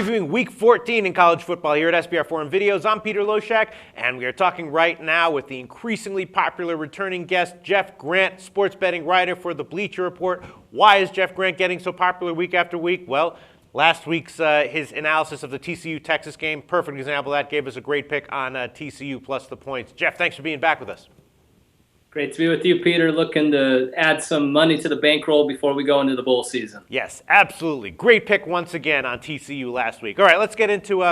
Previewing Week 14 in college football here at SBR Forum Videos. I'm Peter Loshak, and we are talking right now with the increasingly popular returning guest, Jeff Grant, sports betting writer for the Bleacher Report. Why is Jeff Grant getting so popular week after week? Well, last week's his analysis of the TCU-Texas game, perfect example of that, gave us a great pick on TCU plus the points. Jeff, thanks for being back with us. Great to be with you, Peter. Looking to add some money to the bankroll before we go into the bowl season. Yes, absolutely. Great pick once again on TCU last week. All right, let's get into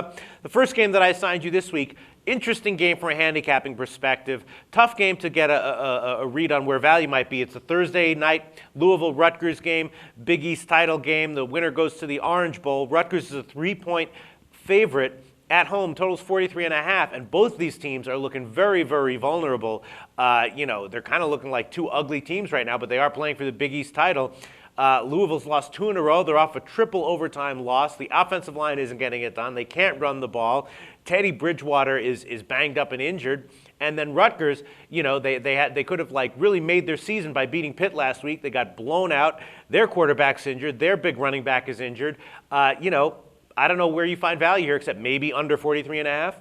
the first game that I assigned you this week. Interesting game from a handicapping perspective. Tough game to get a read on where value might be. It's a Thursday night Louisville Rutgers game, Big East title game. The winner goes to the Orange Bowl. Rutgers is a 3-point favorite. At home, totals 43.5, and both these teams are looking very, very vulnerable. They're kind of looking like two ugly teams right now, but they are playing for the Big East title. Louisville's lost 2 in a row. They're off a triple overtime loss. The offensive line isn't getting it done. They can't run the ball. Teddy Bridgewater is banged up and injured. And then Rutgers, they could have really made their season by beating Pitt last week. They got blown out. Their quarterback's injured. Their big running back is injured. I don't know where you find value here except maybe under 43.5.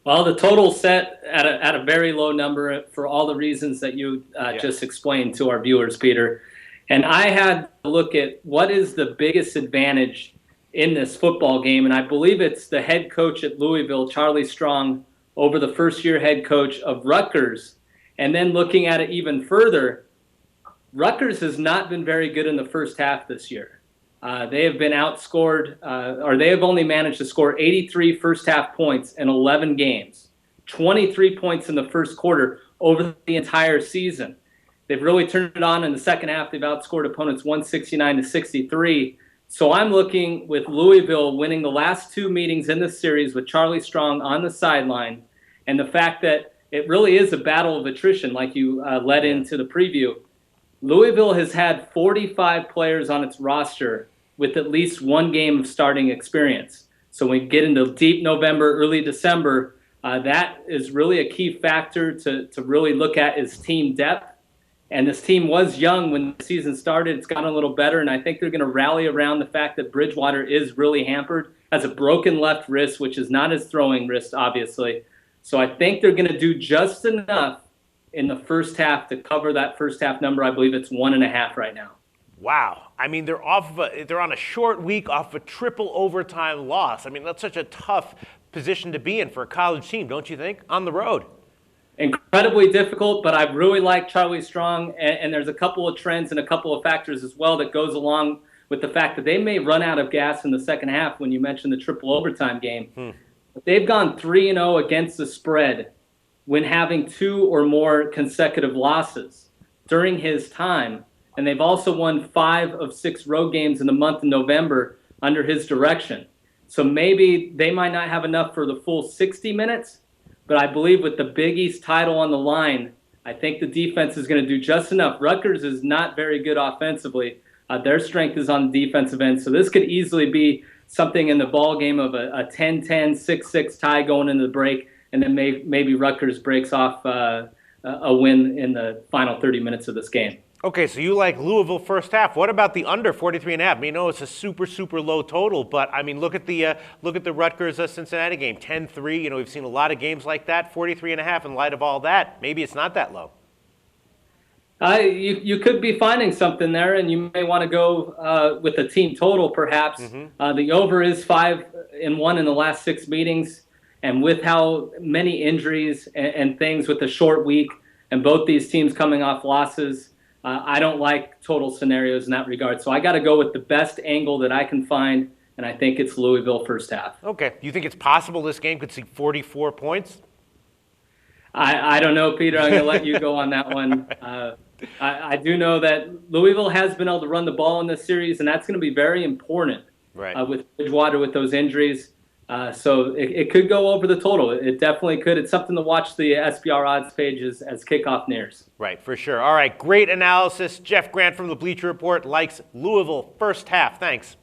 Well, the total set at a very low number for all the reasons that you just explained to our viewers, Peter. And I had to look at what is the biggest advantage in this football game, and I believe it's the head coach at Louisville, Charlie Strong, over the first-year head coach of Rutgers. And then looking at it even further, Rutgers has not been very good in the first half this year. They have been outscored, or they have only managed to score 83 first-half points in 11 games, 23 points in the first quarter over the entire season. They've really turned it on in the second half. They've outscored opponents 169-63. So I'm looking with Louisville winning the last 2 meetings in this series with Charlie Strong on the sideline, and the fact that it really is a battle of attrition like you led into the preview. Louisville has had 45 players on its roster with at least 1 game of starting experience. So when we get into deep November, early December, that is really a key factor to really look at is team depth. And this team was young when the season started. It's gotten a little better, and I think they're going to rally around the fact that Bridgewater is really hampered, has a broken left wrist, which is not his throwing wrist, obviously. So I think they're going to do just enough in the first half to cover that first half number. I believe it's 1.5 right now. Wow. I mean, they're on a short week off a triple overtime loss. I mean, that's such a tough position to be in for a college team, don't you think? On the road. Incredibly difficult, but I really like Charlie Strong, and there's a couple of trends and a couple of factors as well that goes along with the fact that they may run out of gas in the second half when you mentioned the triple overtime game. But they've gone 3-0 against the spread when having 2 or more consecutive losses during his time. And they've also won 5 of 6 road games in the month of November under his direction. So maybe they might not have enough for the full 60 minutes, but I believe with the Big East title on the line, I think the defense is going to do just enough. Rutgers is not very good offensively. Their strength is on the defensive end. So this could easily be something in the ball game of a 10-10, 6-6 tie going into the break, and then maybe Rutgers breaks off a win in the final 30 minutes of this game. Okay, so you like Louisville first half. What about the under 43.5? I mean, it's a super, super low total, but I mean, look at the Rutgers Cincinnati game, 10-3. We've seen a lot of games like that. 43.5. In light of all that, maybe it's not that low. You could be finding something there, and you may want to go with a team total, perhaps. The over is 5-1 in the last 6 meetings, and with how many injuries and things with the short week, and both these teams coming off losses, I don't like total scenarios in that regard. So I got to go with the best angle that I can find, and I think it's Louisville first half. Okay. You think it's possible this game could see 44 points? I don't know, Peter. I'm going to let you go on that one. I do know that Louisville has been able to run the ball in this series, and that's going to be very important with Bridgewater with those injuries. So it could go over the total. It definitely could. It's something to watch the SBR odds page as kickoff nears. Right, for sure. All right, great analysis. Jeff Grant from the Bleacher Report likes Louisville first half. Thanks.